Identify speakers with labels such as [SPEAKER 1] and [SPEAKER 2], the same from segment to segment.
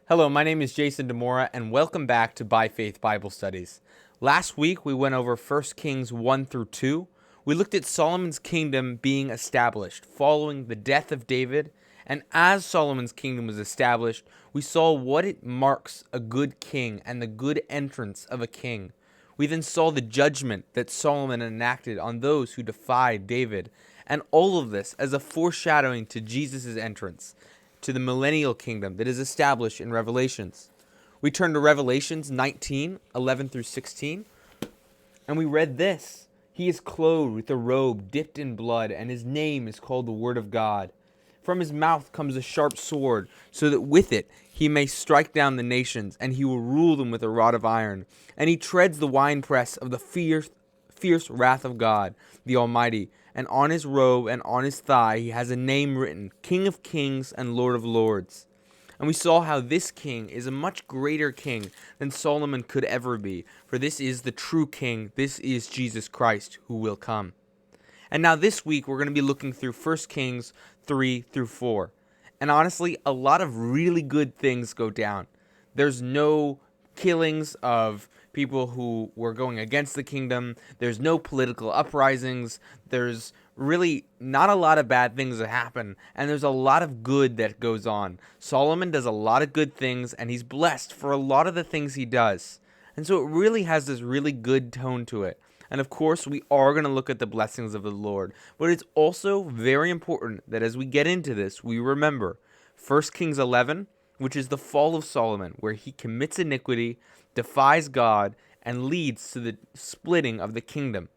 [SPEAKER 1] Hello, my name is Jason Demora, and welcome back to By Faith Bible Studies. Last week we went over 1 Kings 1 through 2. We looked at Solomon's kingdom being established following the death of David, and as Solomon's kingdom was established, we saw what it marks a good king and the good entrance of a king. We then saw the judgment that Solomon enacted on those who defied David, and all of this as a foreshadowing to Jesus' entrance, to the millennial kingdom that is established in Revelations. We turn to Revelations 19:11 through 16, and we read this. He is clothed with a robe dipped in blood, and his name is called the Word of God. From his mouth comes a sharp sword, so that with it he may strike down the nations, and he will rule them with a rod of iron. And he treads the winepress of the fierce wrath of God, the Almighty. And on his robe and on his thigh he has a name written, King of Kings and Lord of Lords. And we saw how this king is a much greater king than Solomon could ever be, for this is the true king, this is Jesus Christ who will come. And now this week we're going to be looking through 1 Kings 3 through 4. And honestly, a lot of really good things go down. There's no killings of people who were going against the kingdom. There's no political uprisings. There's really not a lot of bad things that happen, and there's a lot of good that goes on. Solomon does a lot of good things, and he's blessed for a lot of the things he does. And so it really has this really good tone to it. And of course, we are going to look at the blessings of the Lord. But it's also very important that as we get into this, we remember 1 Kings 11, which is the fall of Solomon, where he commits iniquity, defies God, and leads to the splitting of the kingdom.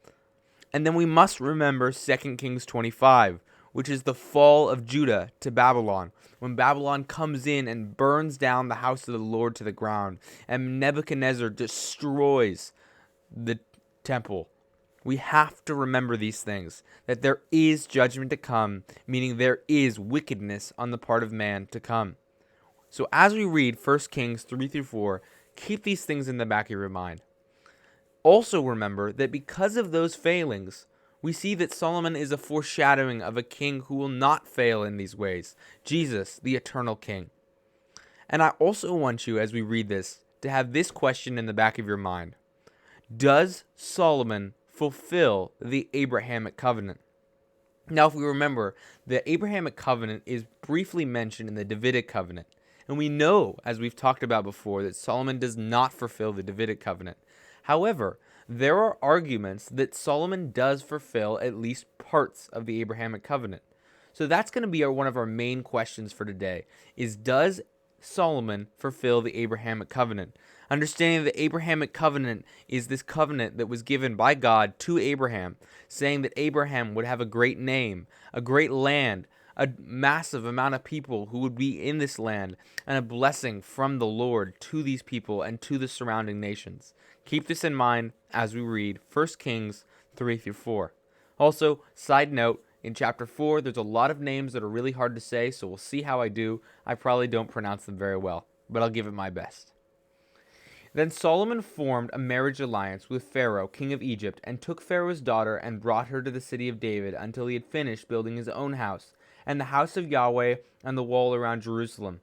[SPEAKER 1] And then we must remember 2 Kings 25, which is the fall of Judah to Babylon, when Babylon comes in and burns down the house of the Lord to the ground, and Nebuchadnezzar destroys the temple. We have to remember these things, that there is judgment to come, meaning there is wickedness on the part of man to come. So as we read 1 Kings 3 through 4, keep these things in the back of your mind. Also remember that because of those failings, we see that Solomon is a foreshadowing of a king who will not fail in these ways, Jesus, the eternal king. And I also want you, as we read this, to have this question in the back of your mind. Does Solomon fulfill the Abrahamic covenant? Now, if we remember, the Abrahamic covenant is briefly mentioned in the Davidic covenant. And we know, as we've talked about before, that Solomon does not fulfill the Davidic covenant. However, there are arguments that Solomon does fulfill at least parts of the Abrahamic covenant. So that's going to be one of our main questions for today, is does Solomon fulfill the Abrahamic covenant? Understanding the Abrahamic covenant is this covenant that was given by God to Abraham, saying that Abraham would have a great name, a great land, a massive amount of people who would be in this land, and a blessing from the Lord to these people and to the surrounding nations. Keep this in mind as we read 1 Kings 3 through 4. Also, side note, in chapter 4, there's a lot of names that are really hard to say, so we'll see how I do. I probably don't pronounce them very well, but I'll give it my best. Then Solomon formed a marriage alliance with Pharaoh, king of Egypt, and took Pharaoh's daughter and brought her to the city of David until he had finished building his own house, and the house of Yahweh, and the wall around Jerusalem.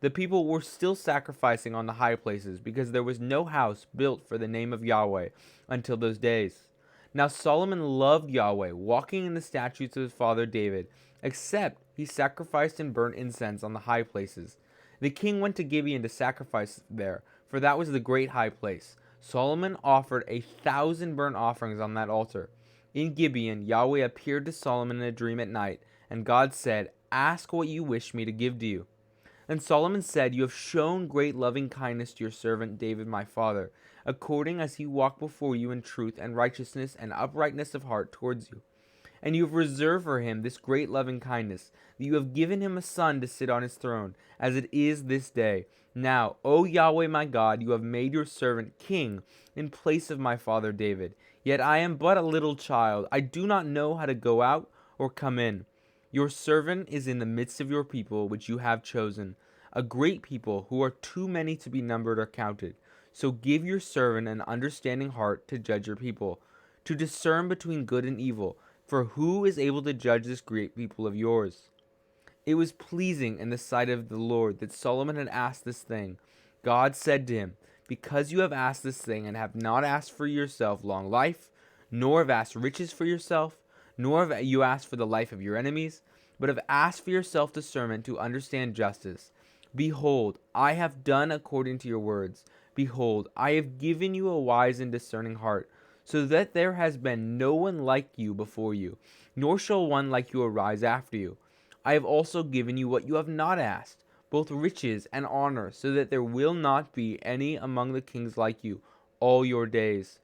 [SPEAKER 1] The people were still sacrificing on the high places, because there was no house built for the name of Yahweh until those days. Now Solomon loved Yahweh, walking in the statutes of his father David, except he sacrificed and burnt incense on the high places. The king went to Gibeon to sacrifice there, for that was the great high place. Solomon offered 1,000 burnt offerings on that altar. In Gibeon, Yahweh appeared to Solomon in a dream at night, and God said, "Ask what you wish me to give to you." And Solomon said, "You have shown great loving kindness to your servant David my father, according as he walked before you in truth and righteousness and uprightness of heart towards you. And you have reserved for him this great loving kindness, that you have given him a son to sit on his throne, as it is this day. Now, O Yahweh my God, you have made your servant king in place of my father David. Yet I am but a little child. I do not know how to go out or come in. Your servant is in the midst of your people, which you have chosen, a great people who are too many to be numbered or counted. So give your servant an understanding heart to judge your people, to discern between good and evil. For who is able to judge this great people of yours?" It was pleasing in the sight of the Lord that Solomon had asked this thing. God said to him, "Because you have asked this thing, and have not asked for yourself long life, nor have asked riches for yourself, nor have you asked for the life of your enemies, but have asked for yourself discernment to understand justice. Behold, I have done according to your words. Behold, I have given you a wise and discerning heart, so that there has been no one like you before you, nor shall one like you arise after you. I have also given you what you have not asked, both riches and honor, so that there will not be any among the kings like you all your days.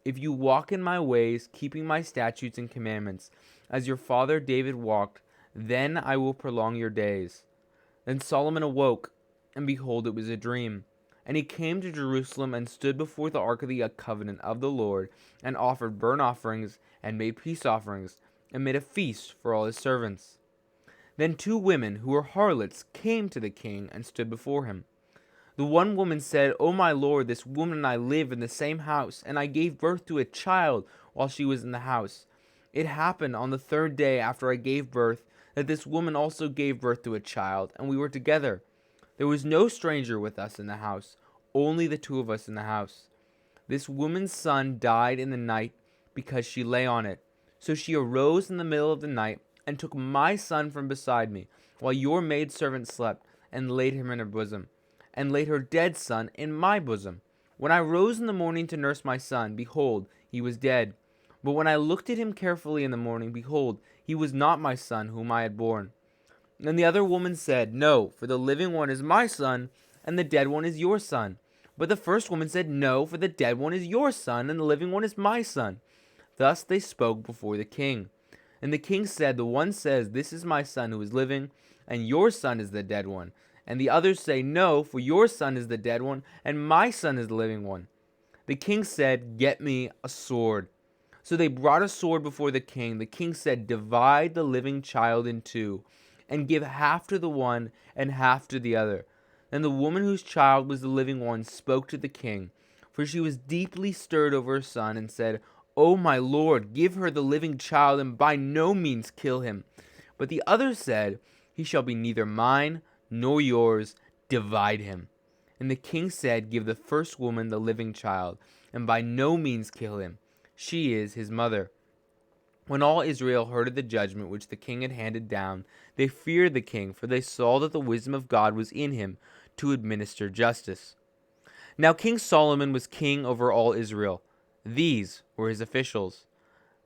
[SPEAKER 1] If you walk in my ways, keeping my statutes and commandments, as your father David walked, then I will prolong your days." Then Solomon awoke, and behold, it was a dream. And he came to Jerusalem and stood before the ark of the covenant of the Lord, and offered burnt offerings, and made peace offerings, and made a feast for all his servants. Then two women who were harlots came to the king and stood before him. The one woman said, "O my lord, this woman and I live in the same house, and I gave birth to a child while she was in the house. It happened on the third day after I gave birth that this woman also gave birth to a child, and we were together. There was no stranger with us in the house, only the two of us in the house. This woman's son died in the night because she lay on it. So she arose in the middle of the night and took my son from beside me, while your maidservant slept, and laid him in her bosom, and laid her dead son in my bosom. When I rose in the morning to nurse my son, behold, he was dead. But when I looked at him carefully in the morning, behold, he was not my son whom I had borne." And the other woman said, "No, for the living one is my son, and the dead one is your son." But the first woman said, "No, for the dead one is your son, and the living one is my son." Thus they spoke before the king. And the king said, "The one says, 'This is my son who is living,' and your son is the dead one. And the others say, 'No, for your son is the dead one, and my son is the living one.'" The king said, "Get me a sword." So they brought a sword before the king. The king said, "Divide the living child in two, and give half to the one and half to the other." Then the woman whose child was the living one spoke to the king, for she was deeply stirred over her son, and said, "O my lord, give her the living child, and by no means kill him." But the other said, "He shall be neither mine nor yours, divide him." And the king said, "Give the first woman the living child, and by no means kill him. She is his mother." When all Israel heard of the judgment which the king had handed down, they feared the king, for they saw that the wisdom of God was in him to administer justice. Now King Solomon was king over all Israel. These were his officials: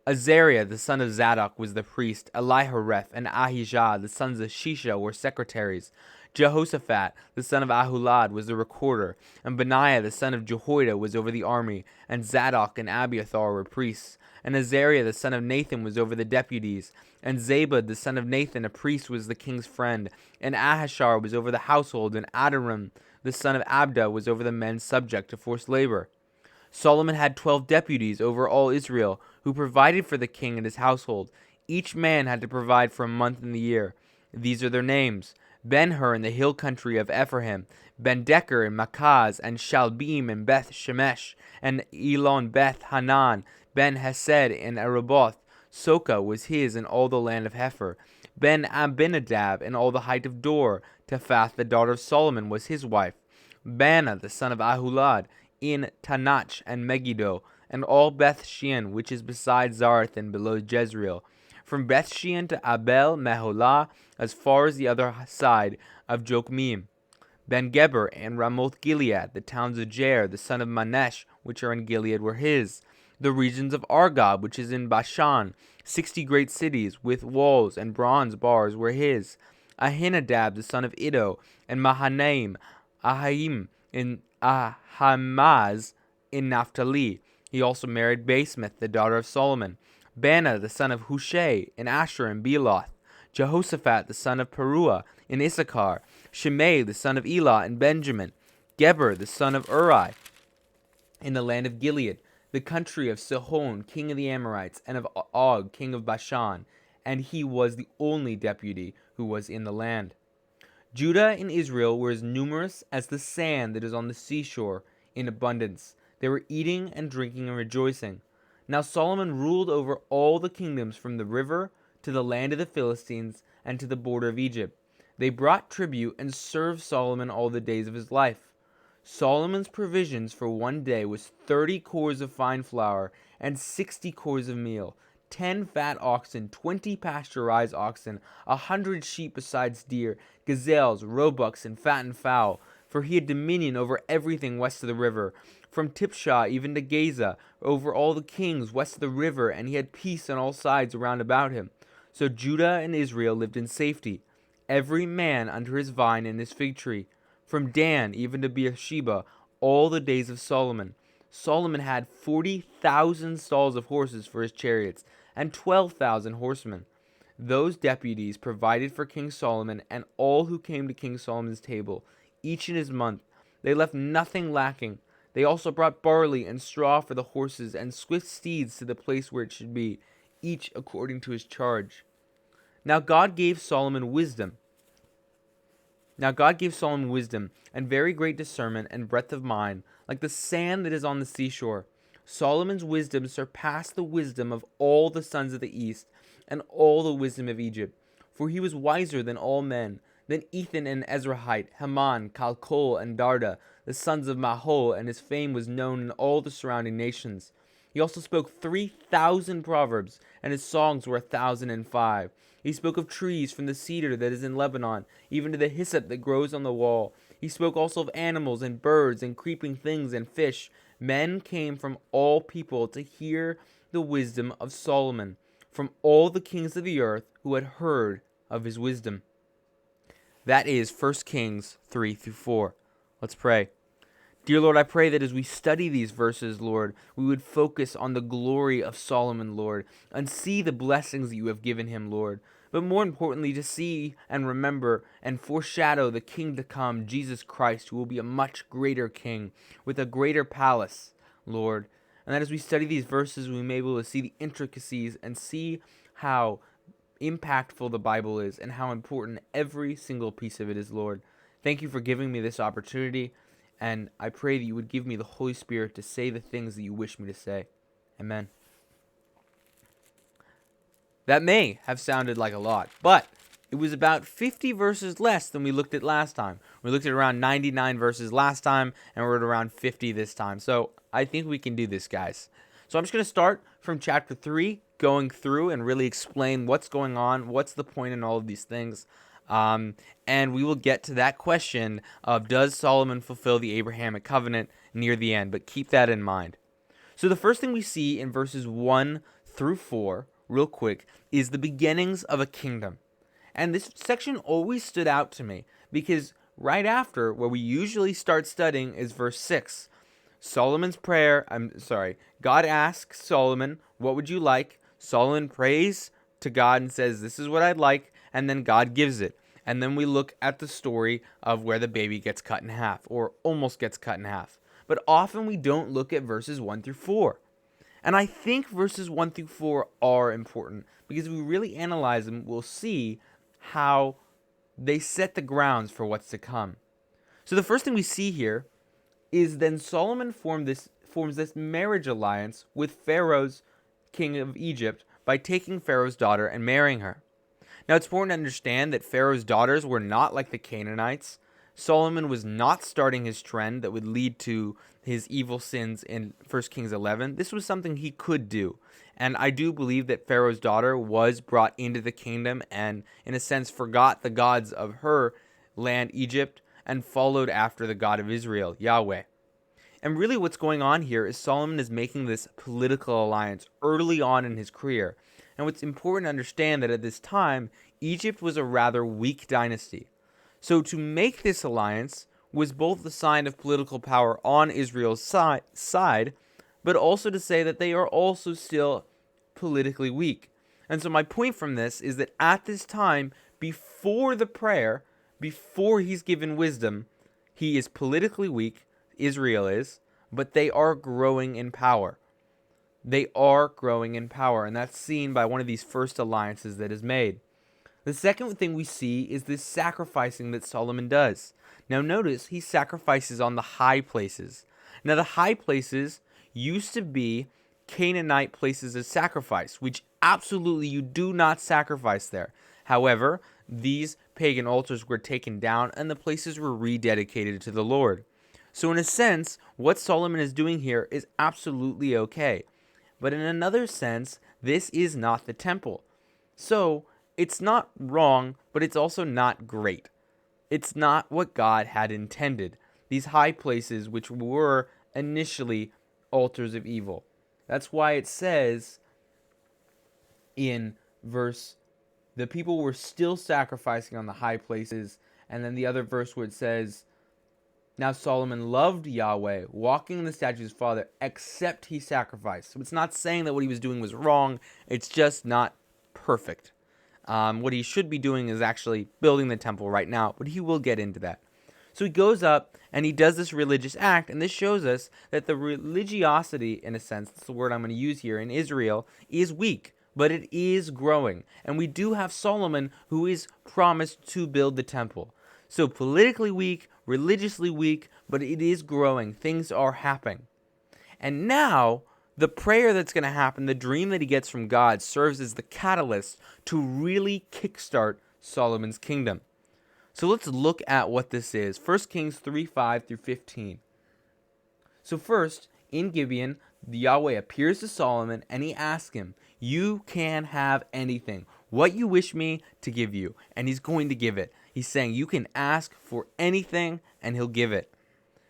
[SPEAKER 1] Azariah the son of Zadok was the priest. Elihoreph and Ahijah the sons of Shisha were secretaries. Jehoshaphat the son of Ahulad was the recorder, and Benaiah the son of Jehoiada was over the army, and Zadok and Abiathar were priests. And Azariah the son of Nathan was over the deputies, and Zabud the son of Nathan a priest was the king's friend, and Ahashar was over the household, and Adoram the son of Abda was over the men subject to forced labor. Solomon had 12 deputies over all Israel, who provided for the king and his household. Each man had to provide for a month in the year. These are their names: Ben-Hur in the hill country of Ephraim, Ben-Decker in Makaz, and Shalbim in Beth Shemesh, and Elon Beth Hanan, Ben-Hesed in Aruboth. Soka was his in all the land of Hepher. Ben-Abinadab in all the height of Dor. Tephath the daughter of Solomon was his wife. Bana the son of Ahulad in Tanach and Megiddo, and all Beth Shean, which is beside Zareth and below Jezreel. From Beth Shean to Abel Meholah, as far as the other side of Jokmeam. Ben-Geber and Ramoth Gilead, the towns of Jair, the son of Manesh, which are in Gilead, were his. The regions of Argob, which is in Bashan, 60 great cities, with walls and bronze bars, were his. Ahinadab, the son of Iddo, and Mahanaim, Ahaim in Ahamaz in Naphtali. He also married Basemath, the daughter of Solomon. Bana, the son of Hushai, in Asher and Bealoth. Jehoshaphat, the son of Peruah, in Issachar. Shimei, the son of Elah, in Benjamin. Geber, the son of Uri, in the land of Gilead, the country of Sihon, king of the Amorites, and of Og, king of Bashan. And he was the only deputy who was in the land. Judah and Israel were as numerous as the sand that is on the seashore, in abundance. They were eating and drinking and rejoicing. Now Solomon ruled over all the kingdoms from the river to the land of the Philistines, and to the border of Egypt. They brought tribute and served Solomon all the days of his life. Solomon's provisions for one day was 30 cores of fine flour and 60 cores of meal, 10 fat oxen, 20 pasteurized oxen, 100 sheep besides deer, gazelles, roebucks, and fattened fowl. For he had dominion over everything west of the river, from Tipshah even to Gaza, over all the kings west of the river, and he had peace on all sides around about him. So Judah and Israel lived in safety, every man under his vine and his fig tree, from Dan even to Beersheba, all the days of Solomon. Solomon had 40,000 stalls of horses for his chariots, and 12,000 horsemen. Those deputies provided for King Solomon and all who came to King Solomon's table, each in his month. They left nothing lacking. They also brought barley and straw for the horses, and swift steeds to the place where it should be, each according to his charge. Now God gave Solomon wisdom and very great discernment and breadth of mind, like the sand that is on the seashore. Solomon's wisdom surpassed the wisdom of all the sons of the east and all the wisdom of Egypt, for he was wiser than all men, than Ethan and Ezrahite, Heman, Calcol, and Darda, the sons of Mahol, and his fame was known in all the surrounding nations. He also spoke 3,000 proverbs, and his songs were 1,005. He spoke of trees from the cedar that is in Lebanon, even to the hyssop that grows on the wall. He spoke also of animals and birds and creeping things and fish. Men came from all people to hear the wisdom of Solomon, from all the kings of the earth who had heard of his wisdom. That is 1 Kings 3-4. Let's pray. Dear Lord, I pray that as we study these verses, Lord, we would focus on the glory of Solomon, Lord, and see the blessings that you have given him, Lord. But more importantly, to see and remember and foreshadow the king to come, Jesus Christ, who will be a much greater king with a greater palace, Lord. And that as we study these verses, we may be able to see the intricacies and see how impactful the Bible is and how important every single piece of it is, Lord. Thank you for giving me this opportunity, and I pray that you would give me the Holy Spirit to say the things that you wish me to say. Amen. That may have sounded like a lot, but it was about 50 verses less than we looked at last time. We looked at around 99 verses last time, and we're at around 50 this time. So I think we can do this, guys. So I'm just going to start from chapter 3, going through and really explain what's going on, what's the point in all of these things. And we will get to that question of, does Solomon fulfill the Abrahamic covenant, near the end? But keep that in mind. So the first thing we see in verses 1-4, real quick, is the beginnings of a kingdom. And this section always stood out to me because right after where we usually start studying is verse 6. Solomon's prayer, God asks Solomon, what would you like? Solomon prays to God and says, this is what I'd like, and then God gives it. And then we look at the story of where the baby gets cut in half, or almost gets cut in half. But often we don't look at verses 1-4. And I think verses 1-4 are important, because if we really analyze them, we'll see how they set the grounds for what's to come. So the first thing we see here is then Solomon forms this marriage alliance with Pharaoh's king of Egypt by taking Pharaoh's daughter and marrying her. Now it's important to understand that Pharaoh's daughters were not like the Canaanites. Solomon was not starting his trend that would lead to his evil sins in 1 Kings 11. This was something he could do. And I do believe that Pharaoh's daughter was brought into the kingdom and, in a sense, forgot the gods of her land, Egypt, and followed after the God of Israel, Yahweh. And really what's going on here is Solomon is making this political alliance early on in his career. And what's important to understand that at this time, Egypt was a rather weak dynasty. So to make this alliance was both the sign of political power on Israel's side, but also to say that they are also still politically weak. And so my point from this is that at this time, before the prayer, before he's given wisdom, he is politically weak, Israel is, but they are growing in power. They are growing in power, and that's seen by one of these first alliances that is made. The second thing we see is this sacrificing that Solomon does. Now notice he sacrifices on the high places. Now the high places used to be Canaanite places of sacrifice, which absolutely you do not sacrifice there. However, these pagan altars were taken down and the places were rededicated to the Lord. So in a sense, what Solomon is doing here is absolutely okay. But in another sense, this is not the temple. So it's not wrong, but it's also not great. It's not what God had intended. These high places, which were initially altars of evil. That's why it says in verse, the people were still sacrificing on the high places. And then the other verse where it says, now Solomon loved Yahweh, walking in the statutes of his father, except he sacrificed. So it's not saying that what he was doing was wrong. It's just not perfect. What he should be doing is actually building the temple right now, but he will get into that. So he goes up and he does this religious act, and this shows us that the religiosity, in a sense, that's the word I'm going to use here, in Israel, is weak, but it is growing. And we do have Solomon, who is promised to build the temple. So politically weak, religiously weak, but it is growing. Things are happening. And now, the prayer that's going to happen, the dream that he gets from God, serves as the catalyst to really kickstart Solomon's kingdom. So let's look at what this is. 1 Kings 3:5 through 15. So first, in Gibeon, Yahweh appears to Solomon and he asks him, you can have anything, what you wish me to give you. And he's going to give it. He's saying you can ask for anything and he'll give it.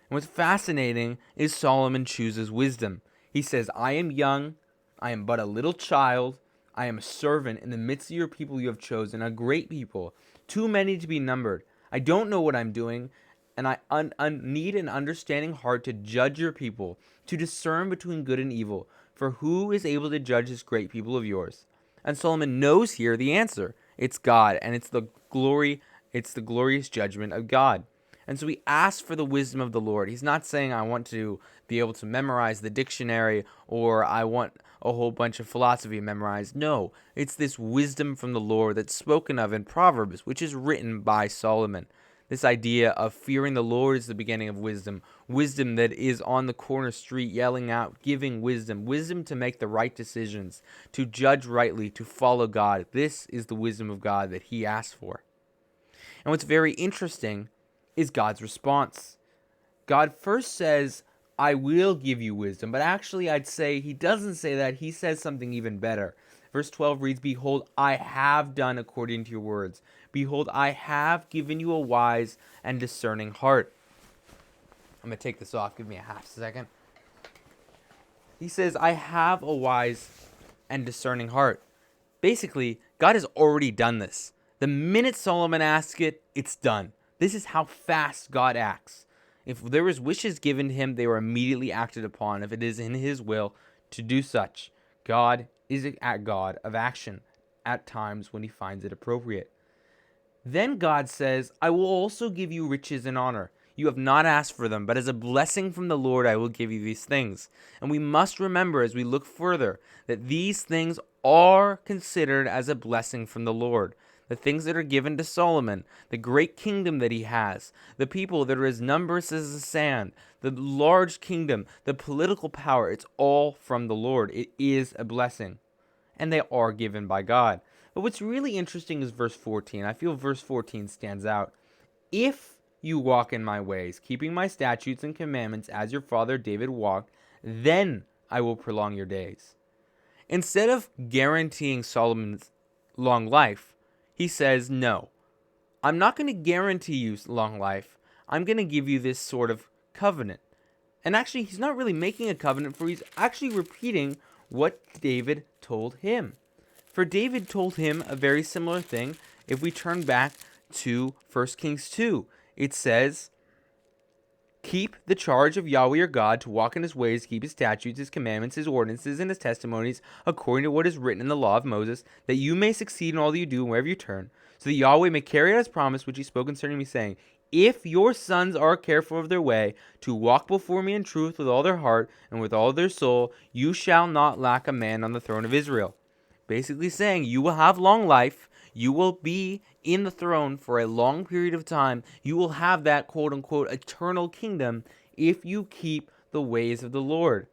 [SPEAKER 1] And what's fascinating is Solomon chooses wisdom. He says, I am young, I am but a little child, I am a servant in the midst of your people you have chosen, a great people, too many to be numbered. I don't know what I'm doing, and I need an understanding heart to judge your people, to discern between good and evil. For who is able to judge this great people of yours? And Solomon knows here the answer. It's God, and it's the glorious judgment of God. And so he asks for the wisdom of the Lord. He's not saying, I want to be able to memorize the dictionary, or I want a whole bunch of philosophy memorized. No, it's this wisdom from the Lord that's spoken of in Proverbs, which is written by Solomon. This idea of fearing the Lord is the beginning of wisdom. Wisdom that is on the corner street yelling out, giving wisdom. Wisdom to make the right decisions, to judge rightly, to follow God. This is the wisdom of God that he asks for. And what's very interesting is God's response. God first says, I will give you wisdom. But actually, I'd say he doesn't say that. He says something even better. Verse 12 reads, behold, I have done according to your words. Behold, I have given you a wise and discerning heart. I'm going to take this off. Give me a half second. He says, I have a wise and discerning heart. Basically, God has already done this. The minute Solomon asks it, it's done. This is how fast God acts. If there was wishes given to him, they were immediately acted upon, if it is in his will to do such. God is a God of action at times when he finds it appropriate. Then God says, I will also give you riches and honor. You have not asked for them, but as a blessing from the Lord I will give you these things. And we must remember as we look further that these things are considered as a blessing from the Lord. The things that are given to Solomon, the great kingdom that he has, the people that are as numerous as the sand, the large kingdom, the political power, it's all from the Lord. It is a blessing. And they are given by God. But what's really interesting is verse 14. I feel verse 14 stands out. If you walk in my ways, keeping my statutes and commandments as your father David walked, then I will prolong your days. Instead of guaranteeing Solomon's long life, he says, no, I'm not going to guarantee you long life. I'm going to give you this sort of covenant. And actually, he's not really making a covenant, for he's actually repeating what David told him. For David told him a very similar thing. If we turn back to 1 Kings 2, it says, keep the charge of Yahweh your God to walk in his ways, keep his statutes, his commandments, his ordinances, and his testimonies, according to what is written in the law of Moses, that you may succeed in all that you do and wherever you turn, so that Yahweh may carry out his promise, which he spoke concerning me, saying, if your sons are careful of their way, to walk before me in truth with all their heart and with all their soul, you shall not lack a man on the throne of Israel. Basically saying, you will have long life, you will be in the throne for a long period of time. You will have that quote-unquote eternal kingdom if you keep the ways of the Lord.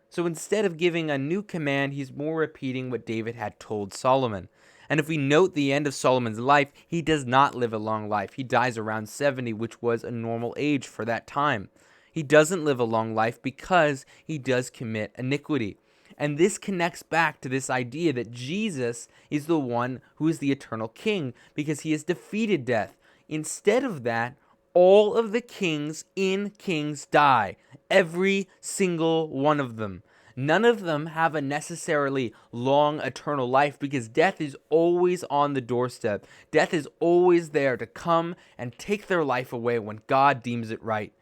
[SPEAKER 1] So instead of giving a new command, he's more repeating what David had told Solomon. And if we note the end of Solomon's life, he does not live a long life. He dies around 70, which was a normal age for that time. He doesn't live a long life because he does commit iniquity. And this connects back to this idea that Jesus is the one who is the eternal king because he has defeated death. Instead of that, all of the kings in Kings die. Every single one of them. None of them have a necessarily long eternal life because death is always on the doorstep. Death is always there to come and take their life away when God deems it right.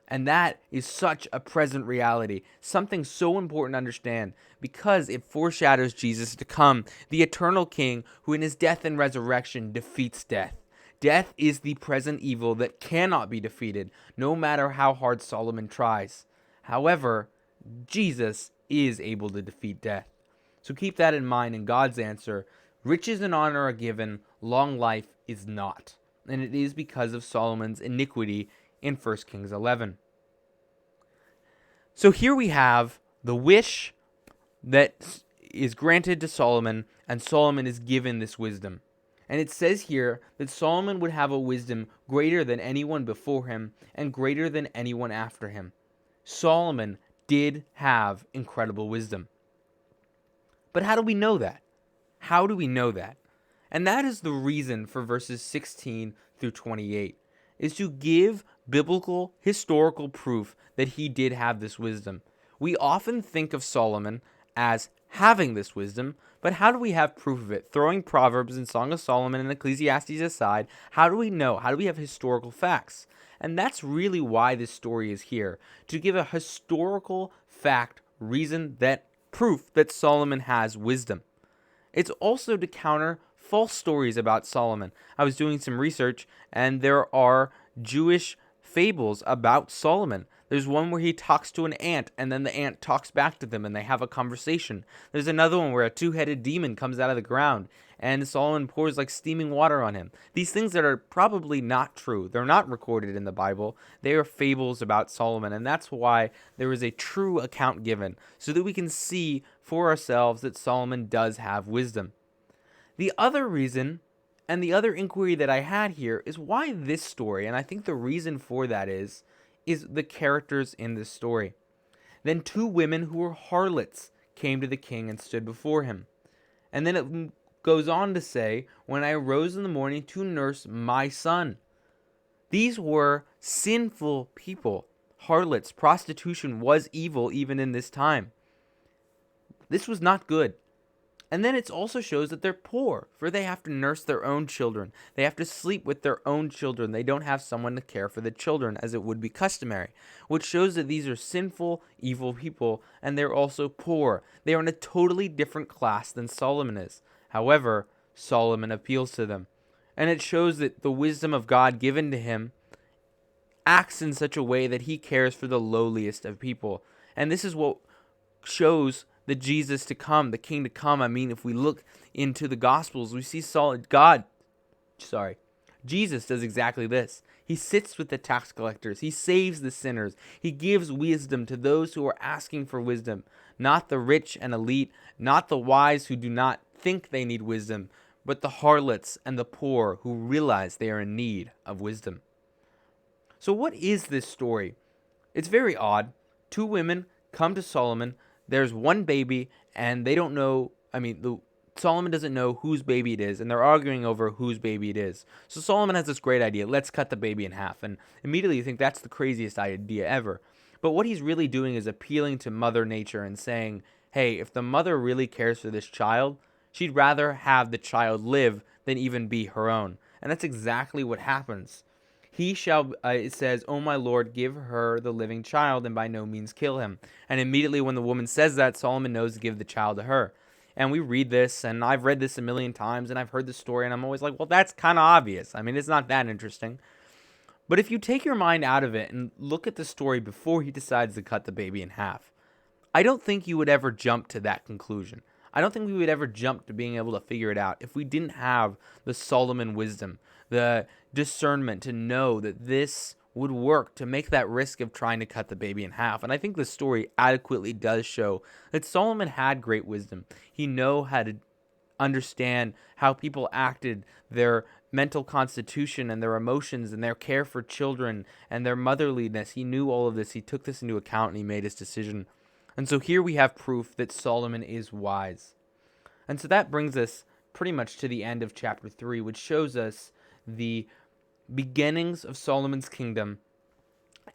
[SPEAKER 1] And that is such a present reality, something so important to understand because it foreshadows Jesus to come, the eternal King who in his death and resurrection defeats death. Death is the present evil that cannot be defeated, no matter how hard Solomon tries. However, Jesus is able to defeat death. So keep that in mind in God's answer. Riches and honor are given, long life is not. And it is because of Solomon's iniquity in 1 Kings 11. So here we have the wish that is granted to Solomon, and Solomon is given this wisdom. And it says here that Solomon would have a wisdom greater than anyone before him and greater than anyone after him. Solomon did have incredible wisdom. But how do we know that? How do we know that? And that is the reason for verses 16 through 28, is to give biblical, historical proof that he did have this wisdom. We often think of Solomon as having this wisdom, but how do we have proof of it? Throwing Proverbs and Song of Solomon and Ecclesiastes aside, how do we know? How do we have historical facts? And that's really why this story is here, to give a historical fact, reason, that proof that Solomon has wisdom. It's also to counter false stories about Solomon. I was doing some research, and there are Jewish fables about Solomon. There's one where he talks to an ant, and then the ant talks back to them, and they have a conversation. There's another one where a two-headed demon comes out of the ground, and Solomon pours like steaming water on him. These things that are probably not true. They're not recorded in the Bible. They are fables about Solomon, and that's why there is a true account given, so that we can see for ourselves that Solomon does have wisdom. The other reason, and the other inquiry that I had here, is why this story, and I think the reason for that is the characters in this story. Then two women who were harlots came to the king and stood before him. And then it goes on to say, when I arose in the morning to nurse my son. These were sinful people. Harlots, prostitution was evil even in this time. This was not good. And then it also shows that they're poor, for they have to nurse their own children. They have to sleep with their own children. They don't have someone to care for the children, as it would be customary, which shows that these are sinful, evil people, and they're also poor. They are in a totally different class than Solomon is. However, Solomon appeals to them. And it shows that the wisdom of God given to him acts in such a way that he cares for the lowliest of people. And this is what shows the Jesus to come, the King to come. I mean, if we look into the Gospels, we see Jesus does exactly this. He sits with the tax collectors. He saves the sinners. He gives wisdom to those who are asking for wisdom. Not the rich and elite, not the wise who do not think they need wisdom, but the harlots and the poor who realize they are in need of wisdom. So what is this story? It's very odd. Two women come to Solomon. There's one baby, and they don't know, Solomon doesn't know whose baby it is, and they're arguing over whose baby it is. So Solomon has this great idea, let's cut the baby in half, and immediately you think that's the craziest idea ever. But what he's really doing is appealing to Mother Nature and saying, hey, if the mother really cares for this child, she'd rather have the child live than even be her own. And that's exactly what happens. It says, "O my Lord, give her the living child, and by no means kill him." And immediately when the woman says that, Solomon knows to give the child to her. And we read this, and I've read this a million times, and I've heard the story, and I'm always like, well, that's kind of obvious. It's not that interesting. But if you take your mind out of it and look at the story before he decides to cut the baby in half, I don't think you would ever jump to that conclusion. I don't think we would ever jump to being able to figure it out if we didn't have the Solomon wisdom, the discernment to know that this would work, to make that risk of trying to cut the baby in half. And I think the story adequately does show that Solomon had great wisdom. He knew how to understand how people acted, their mental constitution and their emotions and their care for children and their motherliness. He knew all of this. He took this into account and he made his decision. And so here we have proof that Solomon is wise. And so that brings us pretty much to the end of chapter 3, which shows us the beginnings of Solomon's kingdom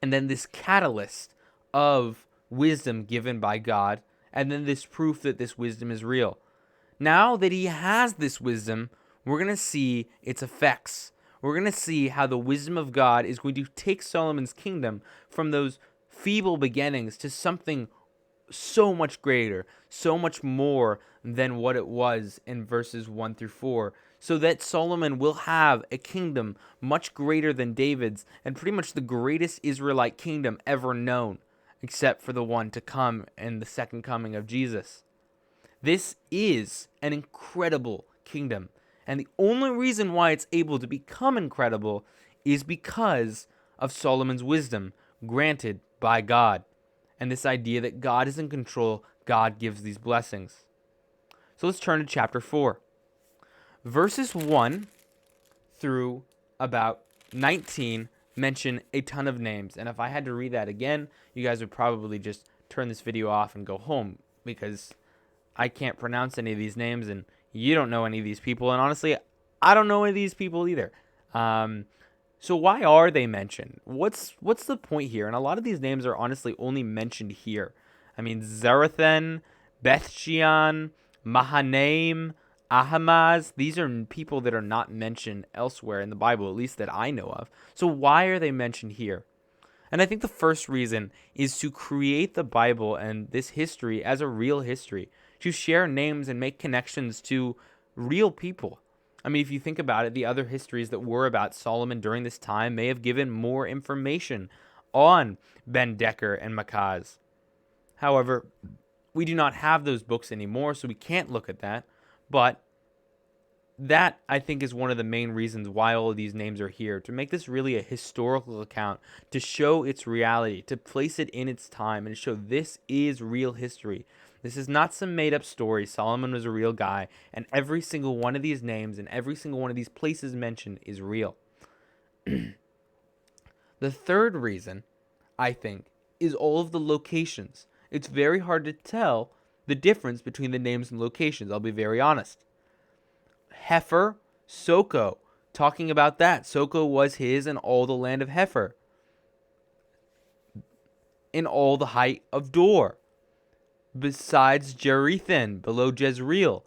[SPEAKER 1] and then this catalyst of wisdom given by God, and then this proof that this wisdom is real. Now that he has this wisdom, we're going to see its effects. We're going to see how the wisdom of God is going to take Solomon's kingdom from those feeble beginnings to something so much greater, so much more than what it was in verses 1 through 4, so that Solomon will have a kingdom much greater than David's and pretty much the greatest Israelite kingdom ever known, except for the one to come in the second coming of Jesus. This is an incredible kingdom, and the only reason why it's able to become incredible is because of Solomon's wisdom granted by God. And this idea that God is in control, God gives these blessings. So let's turn to chapter 4. Verses 1 through about 19 mention a ton of names. And if I had to read that again, you guys would probably just turn this video off and go home, because I can't pronounce any of these names and you don't know any of these people. And honestly, I don't know any of these people either. So why are they mentioned? What's the point here? And a lot of these names are honestly only mentioned here. I mean, Zarathan, Bethshean, Mahanaim, Ahamaz, these are people that are not mentioned elsewhere in the Bible, at least that I know of. So why are they mentioned here? And I think the first reason is to create the Bible and this history as a real history, to share names and make connections to real people. I mean, if you think about it, the other histories that were about Solomon during this time may have given more information on Ben-Decker and Makaz. However, we do not have those books anymore, so we can't look at that. But that, I think, is one of the main reasons why all of these names are here, to make this really a historical account, to show its reality, to place it in its time, and show this is real history. This is not some made-up story. Solomon was a real guy, and every single one of these names and every single one of these places mentioned is real. The third reason, I think, is all of the locations. It's very hard to tell the difference between the names and locations, I'll be very honest. Heifer, Soko, talking about that. Soko was his and all the land of Heifer. In all the height of Dor. Besides Jerethan, below Jezreel,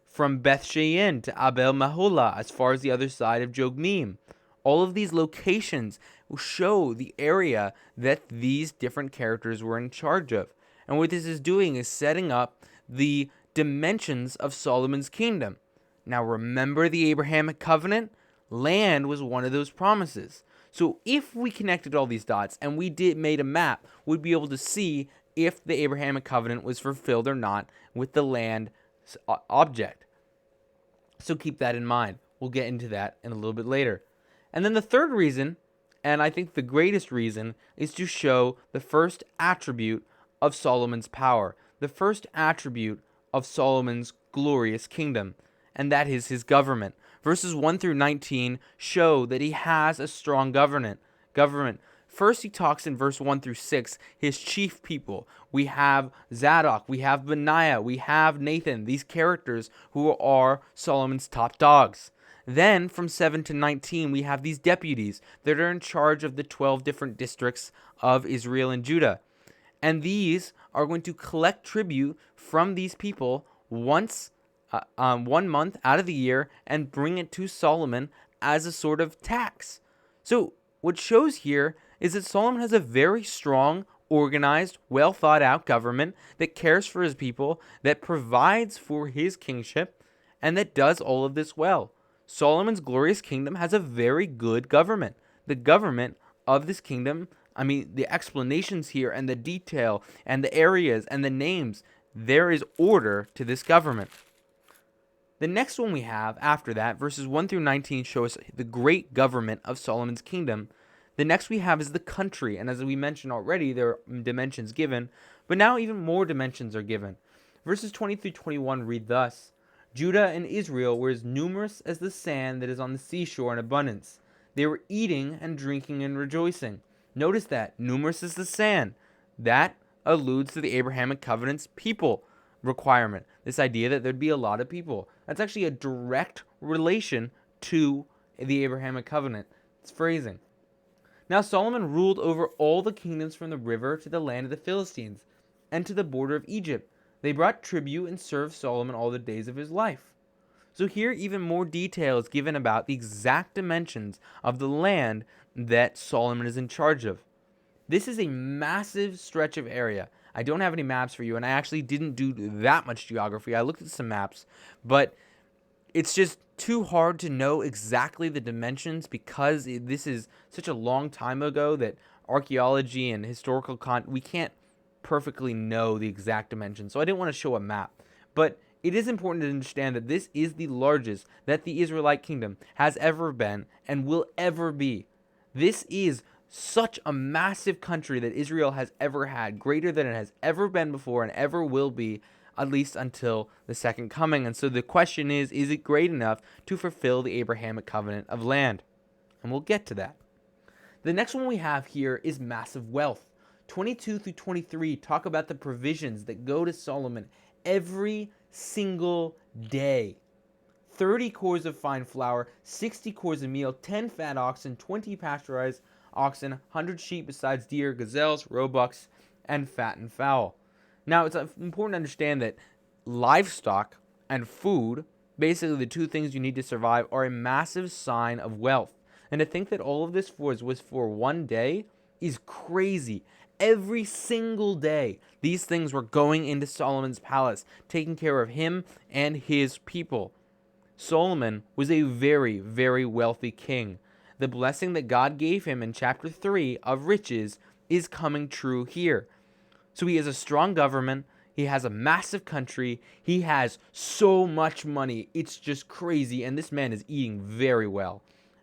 [SPEAKER 1] from Bethshean to Abel Maholah, as far as the other side of Jogmeam. All of these locations will show the area that these different characters were in charge of. And what this is doing is setting up the dimensions of Solomon's kingdom. Now remember the Abrahamic covenant? Land was one of those promises. So if we connected all these dots and we made a map, we'd be able to see if the Abrahamic covenant was fulfilled or not with the land object. So keep that in mind. We'll get into that in a little bit later. And then the third reason, and I think the greatest reason, is to show the first attribute of Solomon's power, the first attribute of Solomon's glorious kingdom, and that is his government. Verses 1 through 19 show that he has a strong government. First, he talks in verse 1 through 6, his chief people. We have Zadok, we have Benaiah, we have Nathan, these characters who are Solomon's top dogs. Then, from 7 to 19, we have these deputies that are in charge of the 12 different districts of Israel and Judah. And these are going to collect tribute from these people once 1 month out of the year and bring it to Solomon as a sort of tax. So what shows here is that Solomon has a very strong, organized, well thought out government that cares for his people, that provides for his kingship, and that does all of this well. Solomon's glorious kingdom has a very good government. The government of this kingdom, I mean, the explanations here and the detail and the areas and the names, there is order to this government. The next one we have after that, verses 1 through 19, show us the great government of Solomon's kingdom. The next we have is the country, and as we mentioned already, there are dimensions given, but now even more dimensions are given. Verses 20 through 21 read thus: Judah and Israel were as numerous as the sand that is on the seashore in abundance. They were eating and drinking and rejoicing. Notice that, numerous as the sand. That alludes to the Abrahamic covenant's people requirement. This idea that there'd be a lot of people. That's actually a direct relation to the Abrahamic covenant. It's phrasing. Now Solomon ruled over all the kingdoms from the river to the land of the Philistines and to the border of Egypt. They brought tribute and served Solomon all the days of his life. So here even more detail is given about the exact dimensions of the land that Solomon is in charge of. This is a massive stretch of area. I don't have any maps for you, and I actually didn't do that much geography. I looked at some maps, but it's just too hard to know exactly the dimensions because this is such a long time ago that archaeology and historical we can't perfectly know the exact dimensions. So I didn't want to show a map. But it is important to understand that this is the largest that the Israelite kingdom has ever been and will ever be. This is such a massive country that Israel has ever had, greater than it has ever been before and ever will be, at least until the second coming. And so the question is it great enough to fulfill the Abrahamic covenant of land? And we'll get to that. The next one we have here is massive wealth. 22 through 23 talk about the provisions that go to Solomon every single day. 30 cores of fine flour, 60 cores of meal, 10 fat oxen, 20 pasteurized oxen, 100 sheep besides deer, gazelles, roebucks, and fattened fowl. Now, it's important to understand that livestock and food, basically the two things you need to survive, are a massive sign of wealth. And to think that all of this was for one day is crazy. Every single day, these things were going into Solomon's palace, taking care of him and his people. Solomon was a very, very wealthy king. The blessing that God gave him in chapter 3 of riches is coming true here. So he has a strong government. He has a massive country. He has so much money. It's just crazy. And this man is eating very well.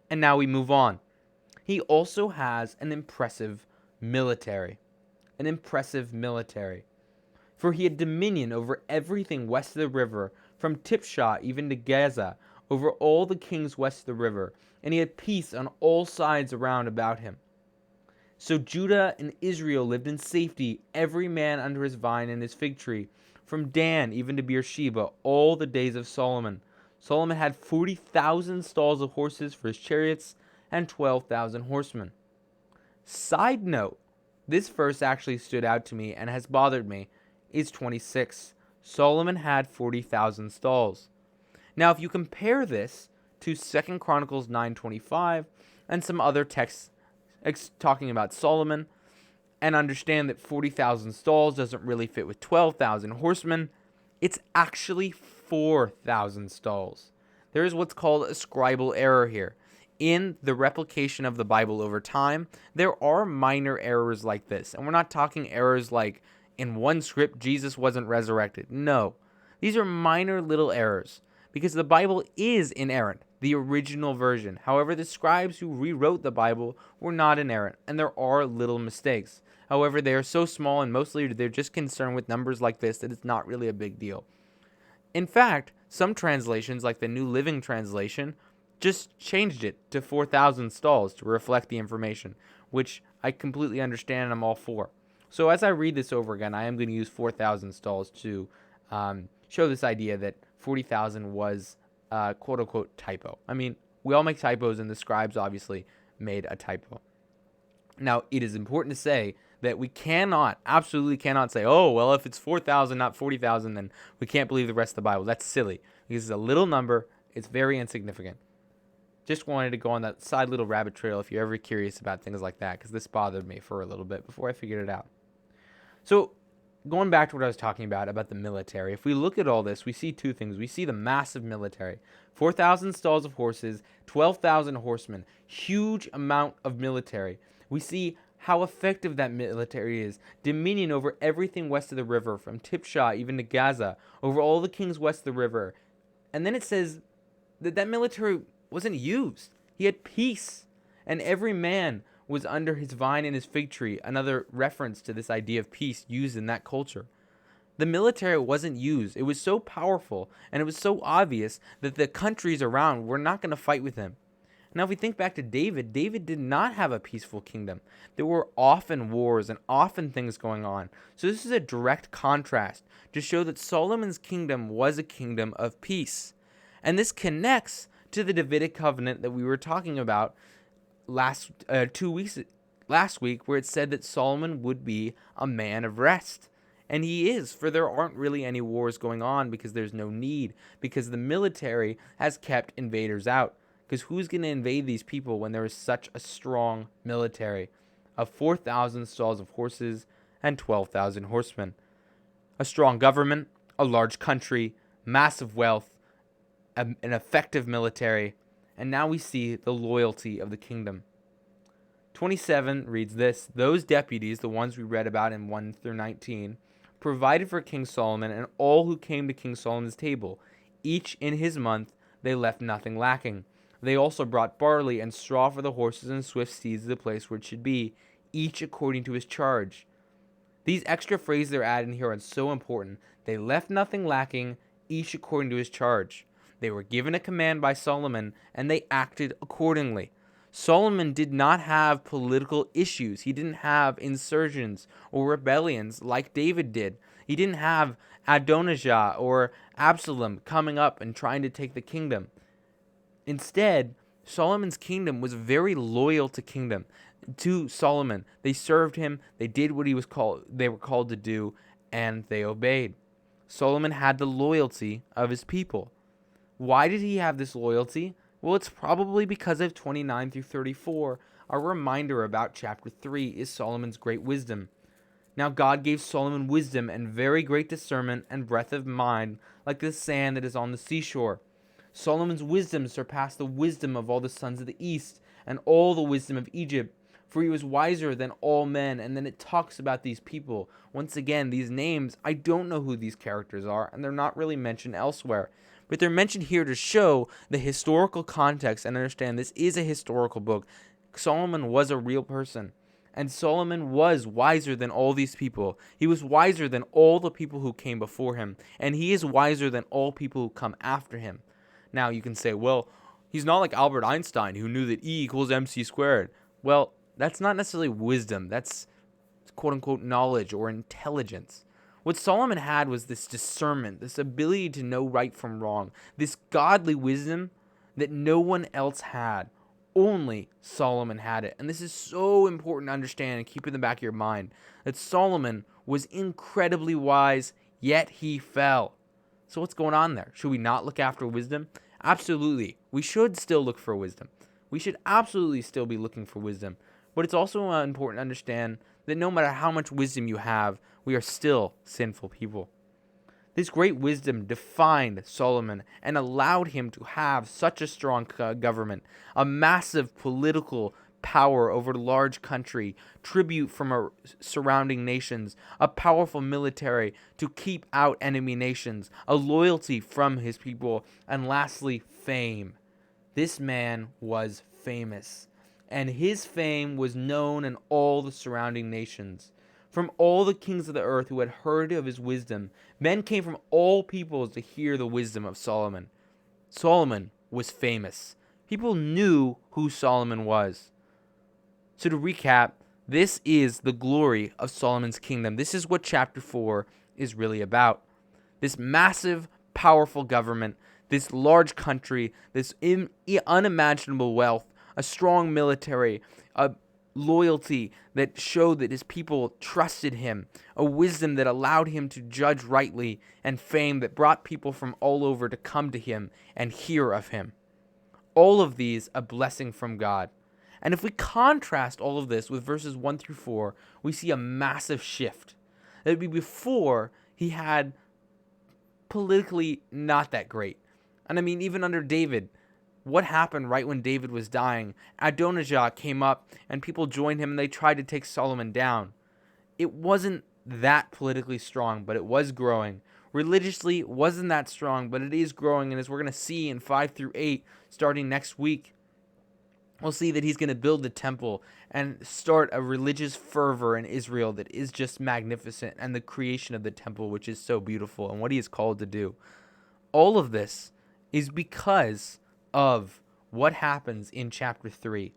[SPEAKER 1] And now we move on. He also has an impressive military. For he had dominion over everything west of the river, from Tipshah even to Gaza, over all the kings west of the river. And he had peace on all sides around about him. So Judah and Israel lived in safety, every man under his vine and his fig tree, from Dan even to Beersheba, all the days of Solomon. Solomon had 40,000 stalls of horses for his chariots and 12,000 horsemen. Side note, this verse actually stood out to me and has bothered me, is 26. Solomon had 40,000 stalls. Now, if you compare this to 2 Chronicles 9:25 and some other texts talking about Solomon, and understand that 40,000 stalls doesn't really fit with 12,000 horsemen, it's actually 4,000 stalls. There is what's called a scribal error here. In the replication of the Bible over time, there are minor errors like this. And we're not talking errors like in one script, Jesus wasn't resurrected. No, these are minor little errors because the Bible is inerrant, the original version. However, the scribes who rewrote the Bible were not inerrant, and there are little mistakes. However, they are so small and mostly they're just concerned with numbers like this that it's not really a big deal. In fact, some translations, like the New Living Translation, just changed it to 4,000 stalls to reflect the information, which I completely understand and I'm all for. So as I read this over again, I am going to use 4,000 stalls to show this idea that 40,000 was quote-unquote typo. I mean, we all make typos, and the scribes obviously made a typo. Now, it is important to say that we absolutely cannot say, oh, well, if it's 4,000, not 40,000, then we can't believe the rest of the Bible. That's silly, because it's a little number. It's very insignificant. Just wanted to go on that side little rabbit trail if you're ever curious about things like that, because this bothered me for a little bit before I figured it out. So, going back to what I was talking about the military, if we look at all this, we see two things. We see the massive military, 4,000 stalls of horses, 12,000 horsemen, huge amount of military. We see how effective that military is, dominion over everything west of the river, from Tipshah even to Gaza, over all the kings west of the river. And then it says that military wasn't used. He had peace, and every man was under his vine and his fig tree, another reference to this idea of peace used in that culture. The military wasn't used. It was so powerful and it was so obvious that the countries around were not going to fight with him. Now, if we think back to David, David did not have a peaceful kingdom. There were often wars and often things going on. So this is a direct contrast to show that Solomon's kingdom was a kingdom of peace. And this connects to the Davidic covenant that we were talking about last week, where it said that Solomon would be a man of rest. And he is, for there aren't really any wars going on because there's no need, because the military has kept invaders out. Because who's going to invade these people when there is such a strong military of 4,000 stalls of horses and 12,000 horsemen? A strong government, a large country, massive wealth, an effective military, and now we see the loyalty of the kingdom. 27 reads this: those deputies, the ones we read about in 1 through 19, provided for King Solomon and all who came to King Solomon's table. Each in his month they left nothing lacking. They also brought barley and straw for the horses and swift steeds to the place where it should be, each according to his charge. These extra phrases they're adding here are so important. They left nothing lacking, each according to his charge. They were given a command by Solomon, and they acted accordingly. Solomon did not have political issues. He didn't have insurgents or rebellions like David did. He didn't have Adonijah or Absalom coming up and trying to take the kingdom. Instead, Solomon's kingdom was very loyal to Solomon. They served him, they did what they were called to do, and they obeyed. Solomon had the loyalty of his people. Why did he have this loyalty? Well, it's probably because of 29 through 34. A reminder about chapter 3 is Solomon's great wisdom. Now God gave Solomon wisdom and very great discernment and breadth of mind, like the sand that is on the seashore. Solomon's wisdom surpassed the wisdom of all the sons of the east and all the wisdom of Egypt, for he was wiser than all men. And then it talks about these people. Once again, these names, I don't know who these characters are, and they're not really mentioned elsewhere. But they're mentioned here to show the historical context and understand this is a historical book. Solomon was a real person. And Solomon was wiser than all these people. He was wiser than all the people who came before him. And he is wiser than all people who come after him. Now you can say, well, he's not like Albert Einstein who knew that E equals mc squared. Well, that's not necessarily wisdom. That's quote unquote knowledge or intelligence. What Solomon had was this discernment, this ability to know right from wrong, this godly wisdom that no one else had. Only Solomon had it. And this is so important to understand and keep in the back of your mind, that Solomon was incredibly wise, yet he fell. So what's going on there? Should we not look after wisdom? Absolutely. We should still look for wisdom. We should absolutely still be looking for wisdom. But it's also important to understand that no matter how much wisdom you have, we are still sinful people. This great wisdom defined Solomon and allowed him to have such a strong government, a massive political power over a large country, tribute from surrounding nations, a powerful military to keep out enemy nations, a loyalty from his people, and lastly, fame. This man was famous, and his fame was known in all the surrounding nations. From all the kings of the earth who had heard of his wisdom, men came from all peoples to hear the wisdom of Solomon. Solomon was famous. People knew who Solomon was. So to recap, this is the glory of Solomon's kingdom. This is what chapter 4 is really about. This massive, powerful government, this large country, this unimaginable wealth, a strong military, a loyalty that showed that his people trusted him, a wisdom that allowed him to judge rightly, and fame that brought people from all over to come to him and hear of him. All of these a blessing from God. And if we contrast all of this with verses 1 through 4, we see a massive shift. That would be before he had politically not that great. And I mean, even under David, what happened right when David was dying? Adonijah came up and people joined him and they tried to take Solomon down. It wasn't that politically strong, but it was growing. Religiously, it wasn't that strong, but it is growing. And as we're going to see in 5 through 8, starting next week, we'll see that he's going to build the temple and start a religious fervor in Israel that is just magnificent, and the creation of the temple, which is so beautiful, and what he is called to do. All of this is because of what happens in chapter 3,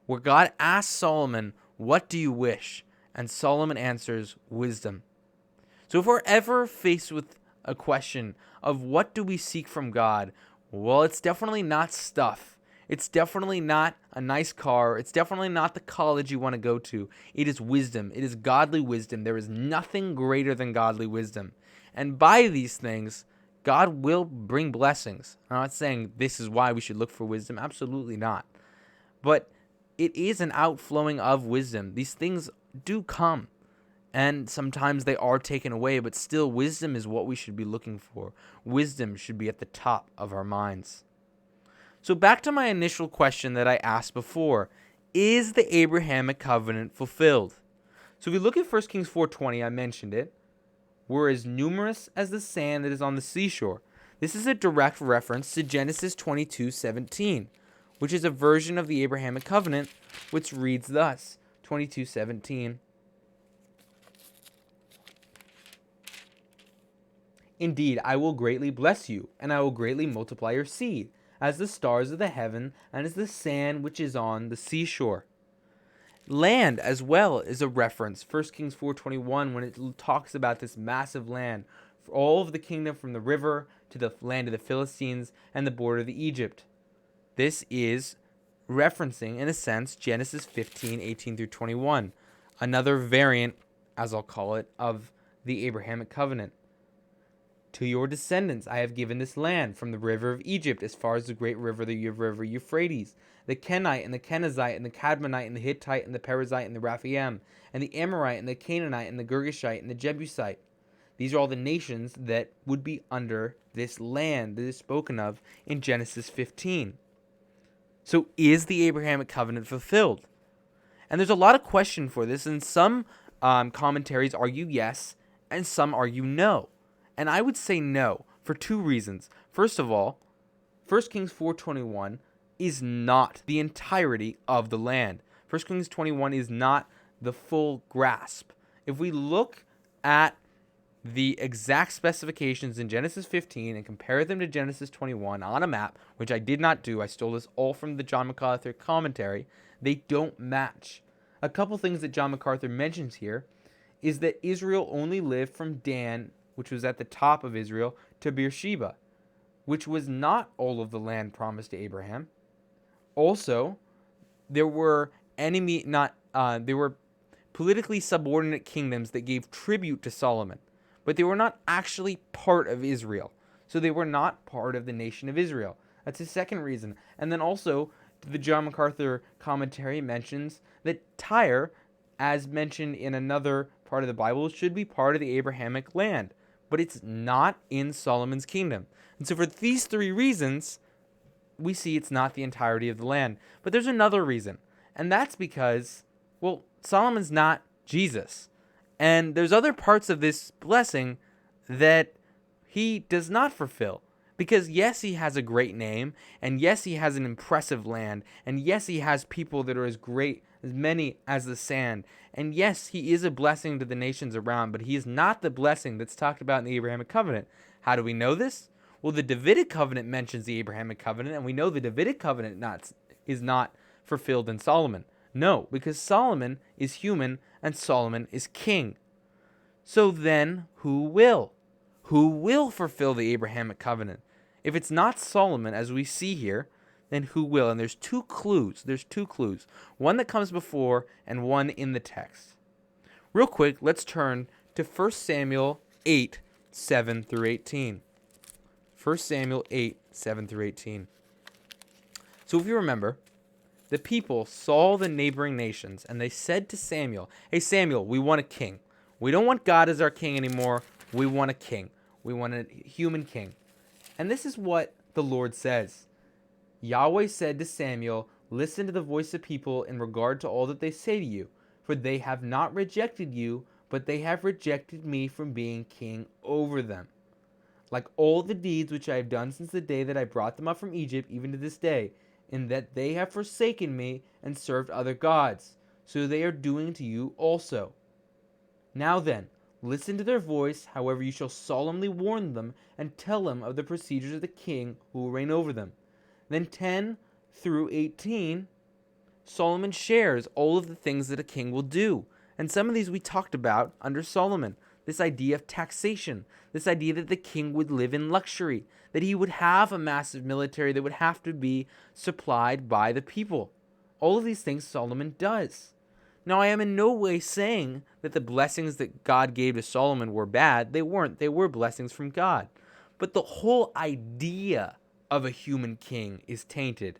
[SPEAKER 1] where God asks Solomon, "What do you wish?" And Solomon answers, "Wisdom." So if we're ever faced with a question of what do we seek from God, well, it's definitely not stuff. It's definitely not a nice car. It's definitely not the college you want to go to. It is wisdom. It is godly wisdom. There is nothing greater than godly wisdom. And by these things, God will bring blessings. I'm not saying this is why we should look for wisdom. Absolutely not. But it is an outflowing of wisdom. These things do come, and sometimes they are taken away, but still wisdom is what we should be looking for. Wisdom should be at the top of our minds. So back to my initial question that I asked before, is the Abrahamic covenant fulfilled? So if we look at 1 Kings 4:20, I mentioned it. We're as numerous as the sand that is on the seashore. This is a direct reference to Genesis 22:17, which is a version of the Abrahamic covenant, which reads thus, 22:17. Indeed, I will greatly bless you, and I will greatly multiply your seed, as the stars of the heaven, and as the sand which is on the seashore. Land as well is a reference. 1 Kings 4:21, when it talks about this massive land, for all of the kingdom from the river to the land of the Philistines and the border of Egypt. This is referencing, in a sense, Genesis 15:18 through 21, another variant, as I'll call it, of the Abrahamic covenant. To your descendants I have given this land, from the river of Egypt as far as the great river, the river Euphrates, the Kenite and the Kenizzite and the Cadmonite and the Hittite and the Perizzite and the Raphaim, and the Amorite and the Canaanite and the Girgashite and the Jebusite. These are all the nations that would be under this land that is spoken of in Genesis 15. So is the Abrahamic covenant fulfilled? And there's a lot of question for this, and some commentaries argue yes, and some argue no. And I would say no, for two reasons. First of all, 1 Kings 4:21 is not the entirety of the land. 1 Kings 21 is not the full grasp. If we look at the exact specifications in Genesis 15 and compare them to Genesis 21 on a map, which I did not do, I stole this all from the John MacArthur commentary, they don't match. A couple things that John MacArthur mentions here is that Israel only lived from Dan, which was at the top of Israel, to Beersheba, which was not all of the land promised to Abraham. Also, there were there were politically subordinate kingdoms that gave tribute to Solomon, but they were not actually part of Israel. So they were not part of the nation of Israel. That's the second reason. And then also, the John MacArthur commentary mentions that Tyre, as mentioned in another part of the Bible, should be part of the Abrahamic land, but it's not in Solomon's kingdom. And so for these three reasons, we see it's not the entirety of the land. But there's another reason, and that's because, well, Solomon's not Jesus. And there's other parts of this blessing that he does not fulfill. Because yes, he has a great name, and yes, he has an impressive land, and yes, he has people that are as great, as many as the sand, and yes, he is a blessing to the nations around, but he is not the blessing that's talked about in the Abrahamic covenant. How do we know this? Well, the Davidic covenant mentions the Abrahamic covenant, and we know the Davidic covenant is not fulfilled in Solomon. No, because Solomon is human, and Solomon is king. So then, who will? Who will fulfill the Abrahamic covenant? If it's not Solomon, as we see here, then who will? And there's two clues. One that comes before and one in the text. Real quick, let's turn to 1 Samuel 8, 7 through 18. 1 Samuel 8, 7 through 18. So if you remember, the people saw the neighboring nations, and they said to Samuel, "Hey Samuel, we want a king. We don't want God as our king anymore. We want a king. We want a human king." And this is what the Lord says. Yahweh said to Samuel, "Listen to the voice of people in regard to all that they say to you, for they have not rejected you, but they have rejected me from being king over them. Like all the deeds which I have done since the day that I brought them up from Egypt, even to this day, in that they have forsaken me and served other gods. So they are doing to you also. Now then, listen to their voice, however you shall solemnly warn them and tell them of the procedures of the king who will reign over them. Then 10 through 18, Solomon shares all of the things that a king will do. And some of these we talked about under Solomon. This idea of taxation, this idea that the king would live in luxury, that he would have a massive military that would have to be supplied by the people. All of these things Solomon does. Now, I am in no way saying that the blessings that God gave to Solomon were bad. They weren't. They were blessings from God. But the whole idea of a human king is tainted.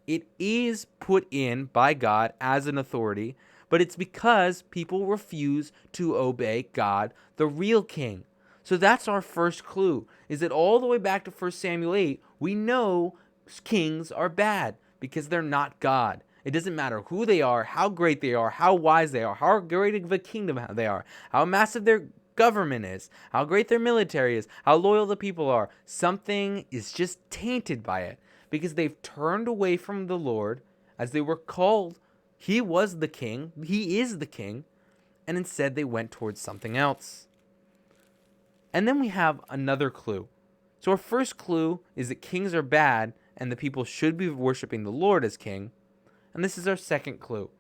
[SPEAKER 1] It is put in by God as an authority, but it's because people refuse to obey God, the real king. So that's our first clue, is that all the way back to 1 Samuel 8, we know kings are bad because they're not God. It doesn't matter who they are, how great they are, how wise they are, how great of a kingdom they are, how massive their government is, how great their military is, how loyal the people are. Something is just tainted by it because they've turned away from the Lord as they were called. He was the king. He is the king. And instead they went towards something else. And then we have another clue. So our first clue is that kings are bad and the people should be worshiping the Lord as king. And this is our second clue.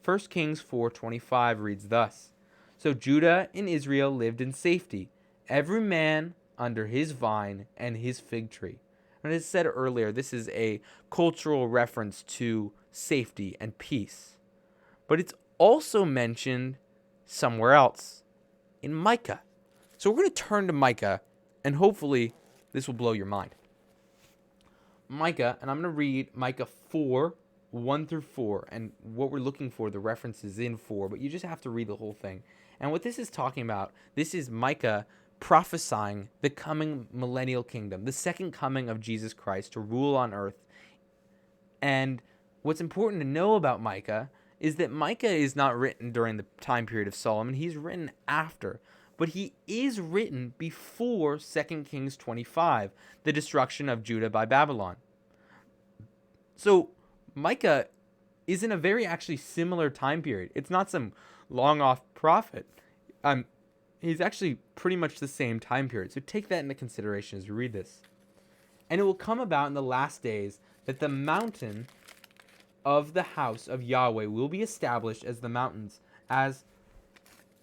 [SPEAKER 1] 1 Kings 4:25 reads thus. So Judah and Israel lived in safety, every man under his vine and his fig tree. And as said earlier, this is a cultural reference to safety and peace. But it's also mentioned somewhere else, in Micah. So we're going to turn to Micah, and hopefully this will blow your mind. Micah, and I'm going to read Micah 4:1-4, and what we're looking for, the references in 4, but you just have to read the whole thing. And what this is talking about, this is Micah prophesying the coming millennial kingdom, the second coming of Jesus Christ to rule on earth. And what's important to know about Micah is that Micah is not written during the time period of Solomon. He's written after. But he is written before 2 Kings 25, the destruction of Judah by Babylon. So Micah is in a very actually similar time period. It's not some long off prophet. He's actually pretty much the same time period. So take that into consideration as you read this. And it will come about in the last days that the mountain of the house of Yahweh will be established as the mountains, as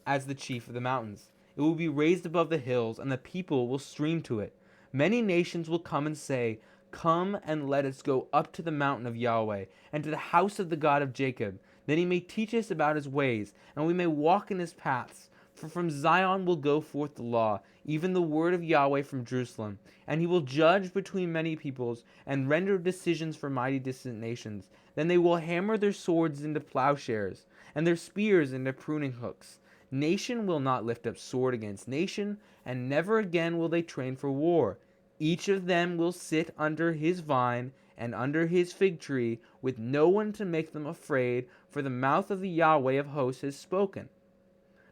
[SPEAKER 1] the chief of the mountains. It will be raised above the hills, and the people will stream to it. Many nations will come and say, "Come and let us go up to the mountain of Yahweh, and to the house of the God of Jacob. Then he may teach us about his ways, and we may walk in his paths. For from Zion will go forth the law, even the word of Yahweh from Jerusalem. And he will judge between many peoples, and render decisions for mighty distant nations. Then they will hammer their swords into plowshares, and their spears into pruning hooks. Nation will not lift up sword against nation, and never again will they train for war. Each of them will sit under his vine and under his fig tree, with no one to make them afraid, for the mouth of the Yahweh of hosts has spoken."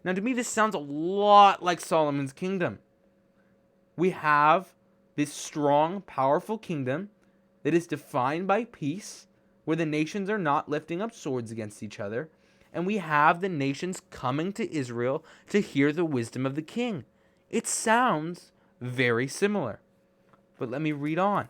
[SPEAKER 1] Now, to me, this sounds a lot like Solomon's kingdom. We have this strong, powerful kingdom that is defined by peace, where the nations are not lifting up swords against each other, and we have the nations coming to Israel to hear the wisdom of the king. It sounds very similar. But let me read on.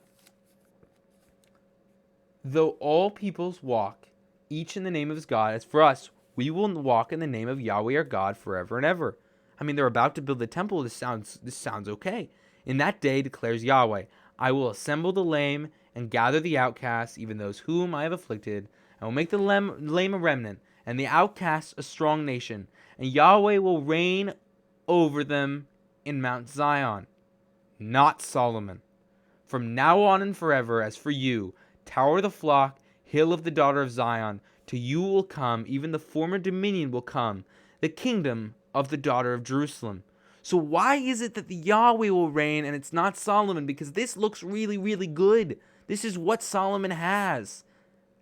[SPEAKER 1] "Though all peoples walk, each in the name of his God, as for us, we will walk in the name of Yahweh our God forever and ever." I mean, they're about to build the temple. This sounds okay. "In that day, declares Yahweh, I will assemble the lame and gather the outcasts, even those whom I have afflicted. I will make the lame a remnant, and the outcasts a strong nation. And Yahweh will reign over them in Mount Zion." Not Solomon. "From now on and forever, as for you, tower of the flock, hill of the daughter of Zion, to you will come, even the former dominion will come, the kingdom of the daughter of Jerusalem." So why is it that the Yahweh will reign and it's not Solomon? Because this looks really, really good. This is what Solomon has.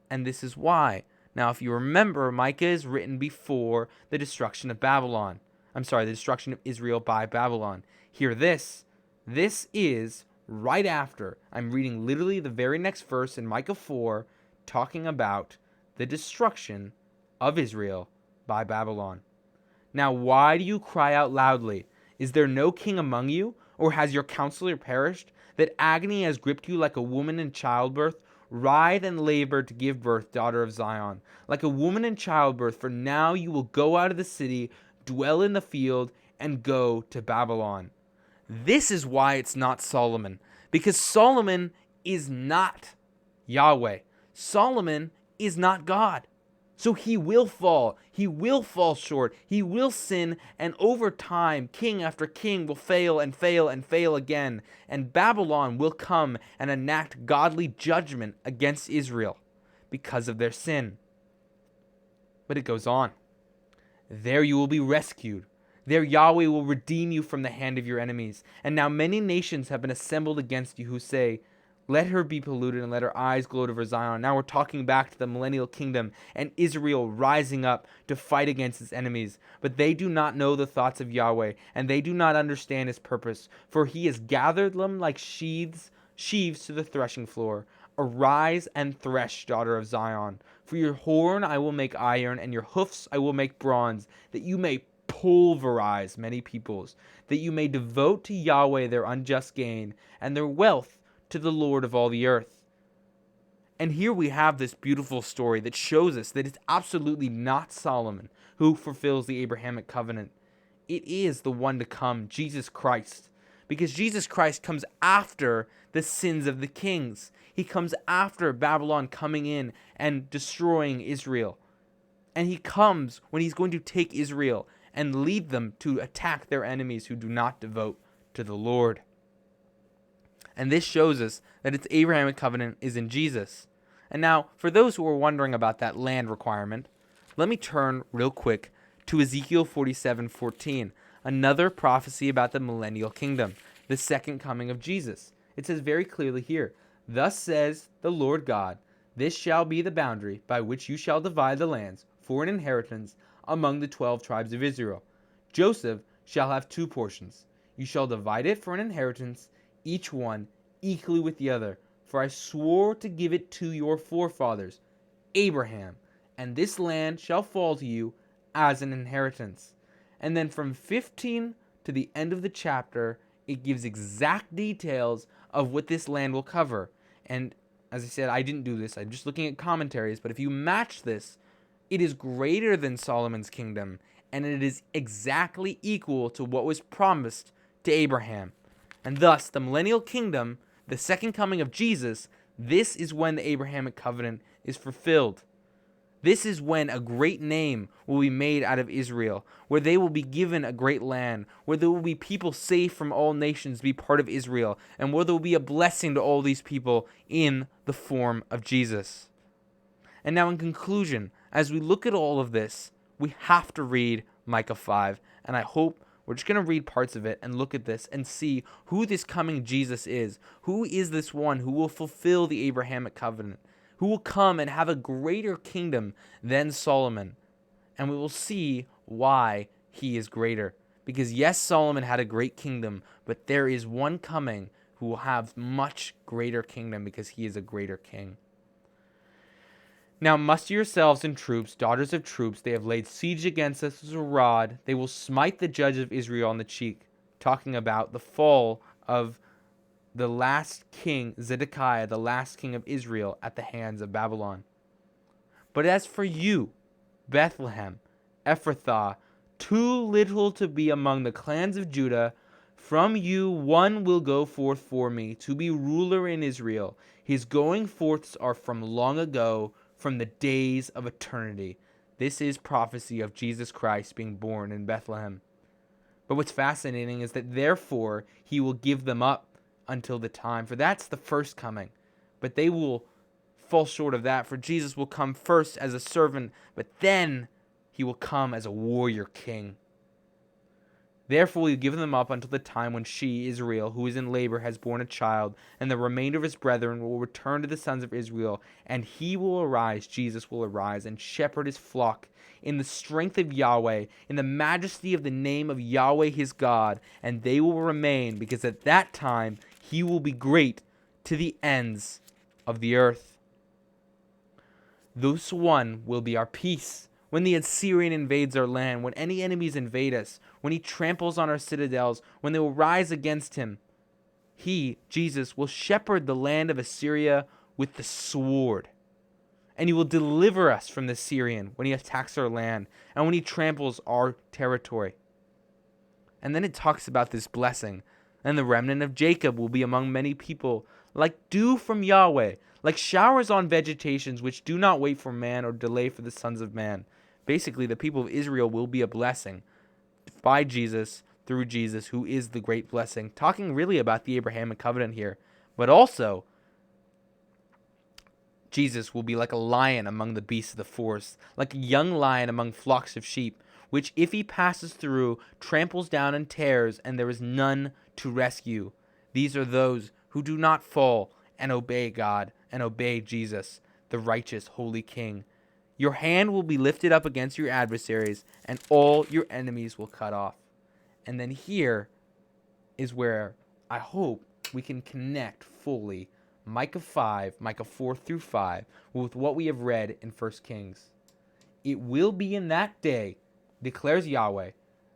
[SPEAKER 1] And this is why. Now, if you remember, Micah is written before the destruction of Babylon. The destruction of Israel by Babylon. Hear this. This is right after I'm reading literally the very next verse in Micah 4, talking about the destruction of Israel by Babylon. Now, why do you cry out loudly? Is there no king among you? Or has your counselor perished? That agony has gripped you like a woman in childbirth? Writhe and labor to give birth, daughter of Zion. Like a woman in childbirth, for now you will go out of the city, dwell in the field, and go to Babylon. This is why it's not Solomon. Because Solomon is not Yahweh. Solomon is not God. So he will fall. He will fall short. He will sin. And over time, king after king will fail and fail and fail again. And Babylon will come and enact godly judgment against Israel because of their sin. But it goes on. There you will be rescued. There Yahweh will redeem you from the hand of your enemies. And now many nations have been assembled against you who say, let her be polluted and let her eyes gloat over Zion. Now we're talking back to the millennial kingdom and Israel rising up to fight against its enemies. But they do not know the thoughts of Yahweh, and they do not understand his purpose. For he has gathered them like sheaves to the threshing floor. Arise and thresh, daughter of Zion. For your horn I will make iron, and your hoofs I will make bronze, that you may pulverize many peoples, that you may devote to Yahweh their unjust gain, and their wealth to the Lord of all the earth. And here we have this beautiful story that shows us that it's absolutely not Solomon who fulfills the Abrahamic covenant. It is the one to come, Jesus Christ. Because Jesus Christ comes after the sins of the kings. He comes after Babylon coming in and destroying Israel. And he comes when he's going to take Israel and lead them to attack their enemies who do not devote to the Lord. And this shows us that its Abrahamic covenant is in Jesus. And now, for those who are wondering about that land requirement, let me turn real quick to Ezekiel 47:14, another prophecy about the millennial kingdom, the second coming of Jesus. It says very clearly here, thus says the Lord God, this shall be the boundary by which you shall divide the lands for an inheritance among the 12 tribes of Israel. Joseph shall have 2 portions. You shall divide it for an inheritance, each one equally with the other. For I swore to give it to your forefathers, Abraham, and this land shall fall to you as an inheritance. And then from 15 to the end of the chapter, it gives exact details of what this land will cover. And as I said, I didn't do this. I'm just looking at commentaries. But if you match this, it is greater than Solomon's kingdom, and it is exactly equal to what was promised to Abraham. And thus, the millennial kingdom, the second coming of Jesus, this is when the Abrahamic covenant is fulfilled. This is when a great name will be made out of Israel, where they will be given a great land, where there will be people saved from all nations be part of Israel, and where there will be a blessing to all these people in the form of Jesus. And now in conclusion, as we look at all of this, we have to read Micah 5, and I hope we're just going to read parts of it and look at this and see who this coming Jesus is. Who is this one who will fulfill the Abrahamic covenant? Who will come and have a greater kingdom than Solomon? And we will see why he is greater. Because yes, Solomon had a great kingdom, but there is one coming who will have much greater kingdom because he is a greater king. Now muster yourselves in troops, daughters of troops. They have laid siege against us with a rod. They will smite the judge of Israel on the cheek. Talking about the fall of the last king, Zedekiah, the last king of Israel, at the hands of Babylon. But as for you, Bethlehem, Ephrathah, too little to be among the clans of Judah, from you one will go forth for me to be ruler in Israel. His going forths are from long ago, from the days of eternity. This is prophecy of Jesus Christ being born in Bethlehem. But what's fascinating is that therefore he will give them up until the time, for that's the first coming. But they will fall short of that, for Jesus will come first as a servant, but then he will come as a warrior king. Therefore will give them up until the time when she, Israel, who is in labor, has borne a child, and the remainder of his brethren will return to the sons of Israel, and he will arise, Jesus will arise, and shepherd his flock in the strength of Yahweh, in the majesty of the name of Yahweh his God, and they will remain, because at that time He will be great to the ends of the earth. This one will be our peace. When the Assyrian invades our land, when any enemies invade us, when he tramples on our citadels, when they will rise against him, he, Jesus, will shepherd the land of Assyria with the sword. And he will deliver us from the Syrian when he attacks our land and when he tramples our territory. And then it talks about this blessing. And the remnant of Jacob will be among many people, like dew from Yahweh, like showers on vegetations which do not wait for man or delay for the sons of man. Basically, the people of Israel will be a blessing by Jesus, through Jesus, who is the great blessing. Talking really about the Abrahamic covenant here. But also, Jesus will be like a lion among the beasts of the forest, like a young lion among flocks of sheep, which if he passes through, tramples down and tears, and there is none to rescue. These are those who do not fall and obey God and obey Jesus, the righteous, holy King. Your hand will be lifted up against your adversaries, and all your enemies will cut off. And then here is where I hope we can connect fully Micah 4 through 5, with what we have read in 1 Kings. It will be in that day, declares Yahweh,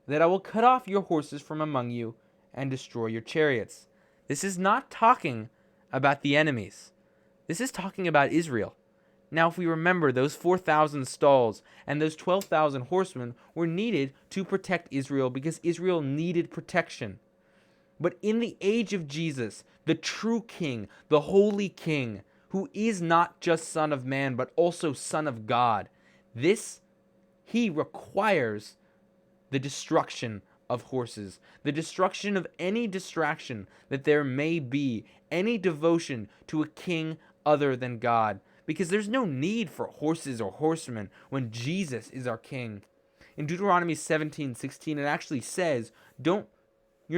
[SPEAKER 1] that I will cut off your horses from among you and destroy your chariots. This is not talking about the enemies. This is talking about Israel. Now, if we remember, those 4,000 stalls and those 12,000 horsemen were needed to protect Israel because Israel needed protection. But in the age of Jesus, the true King, the holy King, who is not just Son of Man, but also Son of God, he requires the destruction of horses, the destruction of any distraction that there may be, any devotion to a king other than God. Because there's no need for horses or horsemen when Jesus is our King. In Deuteronomy 17:16, it actually says, you're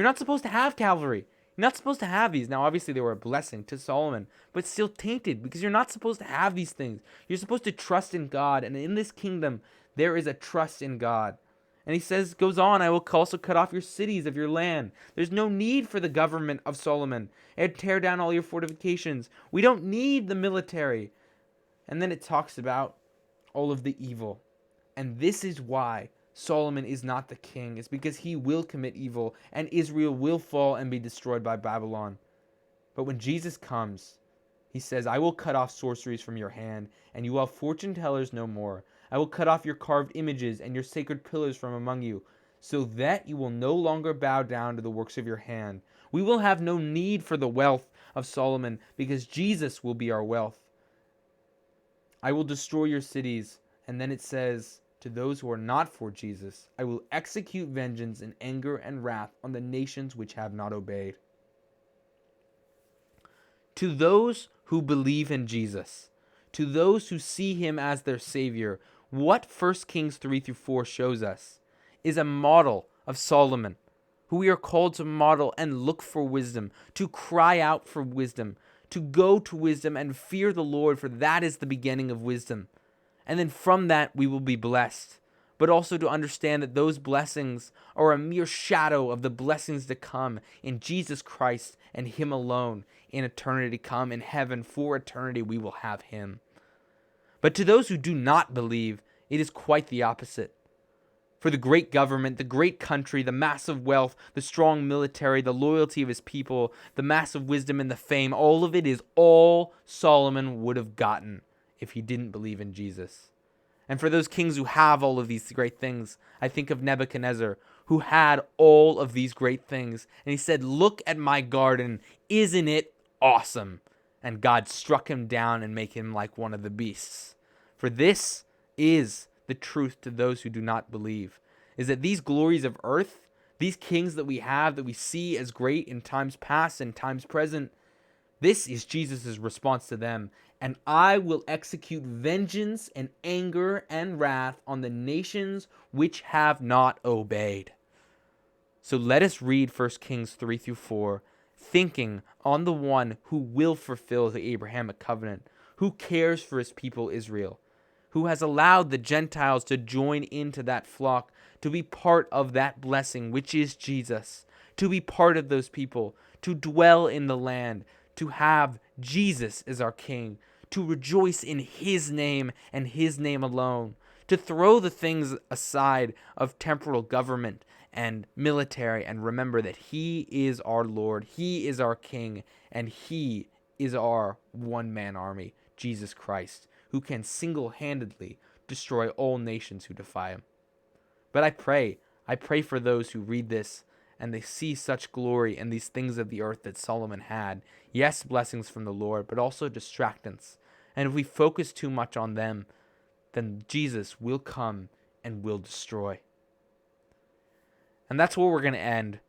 [SPEAKER 1] not supposed to have cavalry. You're not supposed to have these. Now, obviously, they were a blessing to Solomon, but still tainted because you're not supposed to have these things. You're supposed to trust in God, and in this kingdom, there is a trust in God. And he goes on, I will also cut off your cities of your land. There's no need for the government of Solomon. And tear down all your fortifications. We don't need the military. And then it talks about all of the evil. And this is why Solomon is not the king. It's because he will commit evil and Israel will fall and be destroyed by Babylon. But when Jesus comes, he says, I will cut off sorceries from your hand, and you will have fortune tellers no more. I will cut off your carved images and your sacred pillars from among you, so that you will no longer bow down to the works of your hand. We will have no need for the wealth of Solomon because Jesus will be our wealth. I will destroy your cities. And then it says, to those who are not for Jesus, I will execute vengeance in anger and wrath on the nations which have not obeyed. To those who believe in Jesus, to those who see him as their Savior, what 1 Kings 3 through 4 shows us is a model of Solomon, who we are called to model and look for wisdom, to cry out for wisdom, to go to wisdom and fear the Lord, for that is the beginning of wisdom. And then from that we will be blessed. But also to understand that those blessings are a mere shadow of the blessings to come in Jesus Christ and him alone in eternity to come. In heaven for eternity we will have him. But to those who do not believe, it is quite the opposite. For the great government, the great country, the massive wealth, the strong military, the loyalty of his people, the massive wisdom and the fame, all of it is all Solomon would have gotten if he didn't believe in Jesus. And for those kings who have all of these great things, I think of Nebuchadnezzar, who had all of these great things. And he said, look at my garden, isn't it awesome? And God struck him down and made him like one of the beasts. For this is the truth to those who do not believe, is that these glories of earth, these kings that we have, that we see as great in times past and times present, this is Jesus' response to them. And I will execute vengeance and anger and wrath on the nations which have not obeyed. So let us read 1 Kings 3 through 4, thinking on the one who will fulfill the Abrahamic covenant, who cares for his people Israel, who has allowed the Gentiles to join into that flock, to be part of that blessing, which is Jesus, to be part of those people, to dwell in the land, to have Jesus as our King, to rejoice in his name and his name alone, to throw the things aside of temporal government and military and remember that he is our Lord, he is our King, and he is our one-man army, Jesus Christ, who can single-handedly destroy all nations who defy him. But I pray for those who read this and they see such glory in these things of the earth that Solomon had. Yes, blessings from the Lord, but also distractants. And if we focus too much on them, then Jesus will come and will destroy. And that's where we're going to end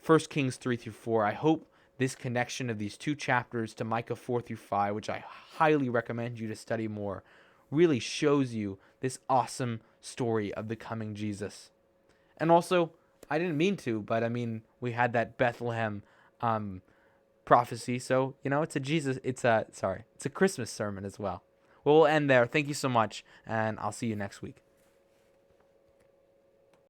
[SPEAKER 1] 1 Kings 3 through 4. I hope this connection of these two chapters to Micah 4 through 5, which I highly recommend you to study more, really shows you this awesome story of the coming Jesus. And also, I didn't mean to, but I mean, we had that Bethlehem prophecy, so it's a Christmas sermon as well. We'll end there. Thank you so much, and I'll see you next week.